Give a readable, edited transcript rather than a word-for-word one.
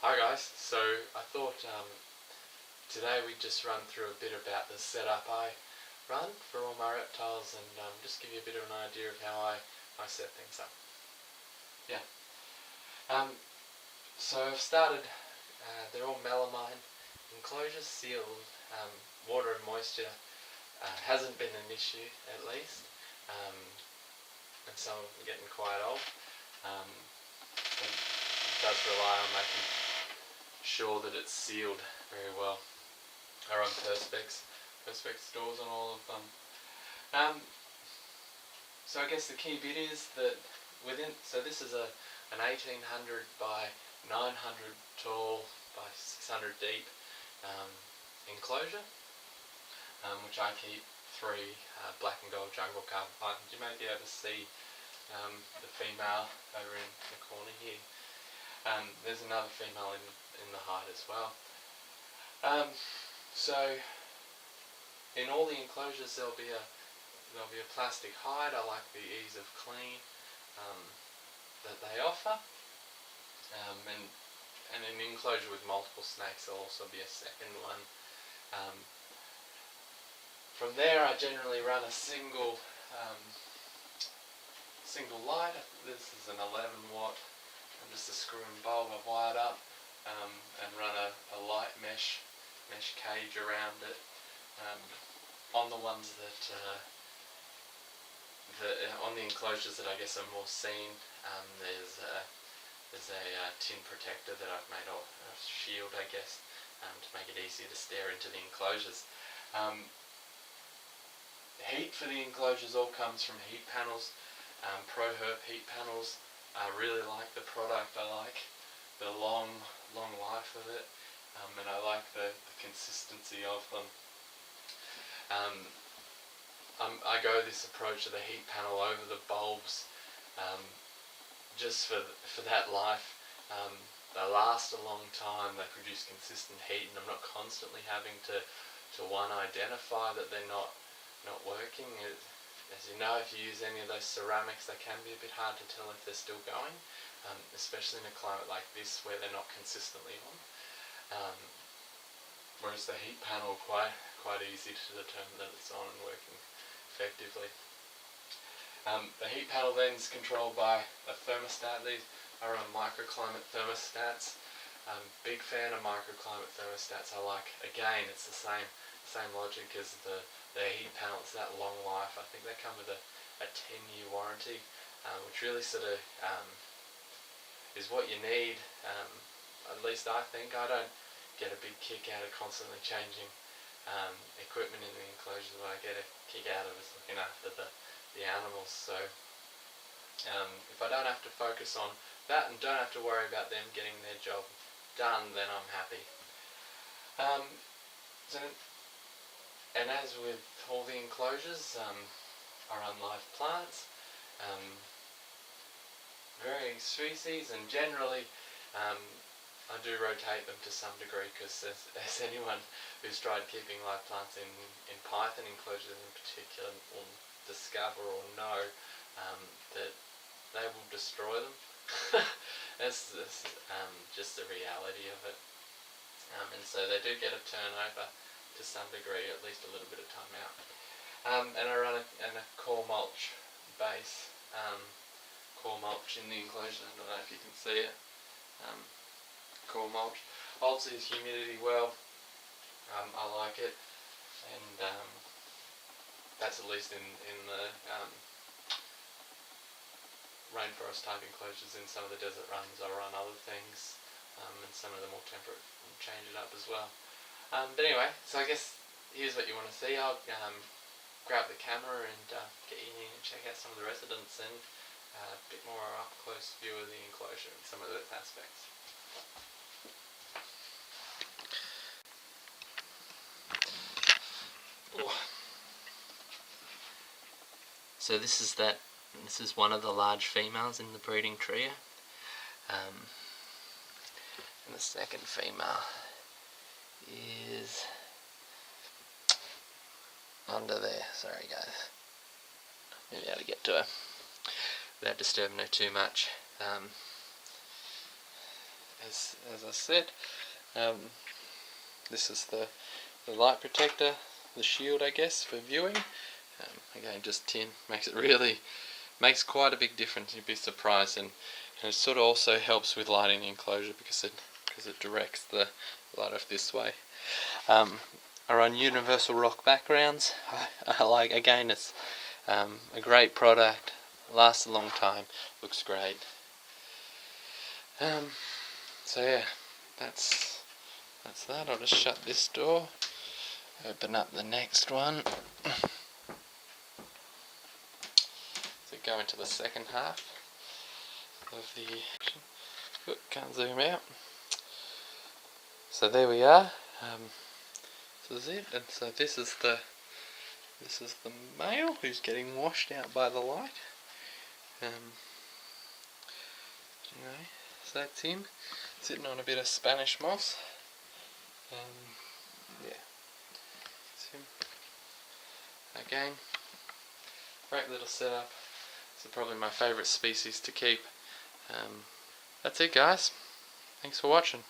Hi guys, so I thought today we'd just run through a bit about the setup I run for all my reptiles and just give you a bit of an idea of how I set things up. Yeah. So I've started, they're all melamine enclosures, sealed, water and moisture hasn't been an issue at least, and some of them are getting quite old. It does rely on making sure that it's sealed very well. I run perspex doors on all of them. So I guess the key bit is that so this is an 1800 by 900 tall by 600 deep enclosure, which I keep 3 black and gold jungle carpet pythons. You may be able to see the female over in the corner here. There's another female in the hide as well. So in all the enclosures there'll be a plastic hide. I like the ease of clean that they offer. And in an enclosure with multiple snakes there'll also be a second one. From there I generally run a single light. This is an 11 watt and just a screw and bulb I've wired up, and run a light mesh cage around it. On the ones that on the enclosures that I guess are more seen, there's a tin protector that I've made, a shield I guess, to make it easier to stare into the enclosures. Heat for the enclosures all comes from heat panels, ProHerb heat panels. I really like the product. I like the long life of it, and I like the consistency of them. I go this approach of the heat panel over the bulbs, just for that life. They last a long time, they produce consistent heat, and I'm not constantly having to identify that they're not working. As you know, if you use any of those ceramics, they can be a bit hard to tell if they're still going, especially in a climate like this where they're not consistently on. Whereas the heat panel quite easy to determine that it's on and working effectively. The heat panel then is controlled by a thermostat. These are microclimate thermostats. Big fan of microclimate thermostats. I like, again, it's the same logic as the heat panel. It's that long life. I think they come with a 10-year warranty, which really sort of is what you need. At least I think. I don't get a big kick out of constantly changing equipment in the enclosure. What I get a kick out of is looking after the animals. So if I don't have to focus on that and don't have to worry about them getting their job done, then I'm happy. And as with all the enclosures, I run live plants, varying species, and generally I do rotate them to some degree, because as anyone who's tried keeping live plants in python enclosures in particular will discover or know, that they will destroy them. That's just the reality of it. And so they do get a turnover to some degree, at least a little bit of time out. And I run a core mulch base, core mulch in the enclosure. I don't know if you can see it. Core mulch holds its humidity well. I like it, and that's at least in the rainforest type enclosures. In some of the desert runs I run other things, and some of the more temperate will change it up as well. But anyway, so I guess here's what you want to see. I'll grab the camera and get you in and check out some of the residents and a bit more up close view of the enclosure and some of those aspects. So this is one of the large females in the breeding trio, and the second female is under there. Sorry guys, maybe how to get to her without disturbing her too much. as I said. This is the light protector, the shield I guess for viewing. Again, just tin makes quite a big difference. You'd be surprised, and it sort of also helps with lighting the enclosure because it directs the light off this way. I run universal rock backgrounds. I like, again, it's a great product, lasts a long time, looks great. So yeah, that's that. I'll just shut this door, open up the next one. So go into the second half of the can't zoom out. So there we are. This is it, and so this is the male who's getting washed out by the light. Anyway, so that's him sitting on a bit of Spanish moss. Yeah, it's him. Again, great little setup. This is probably my favourite species to keep. That's it, guys. Thanks for watching.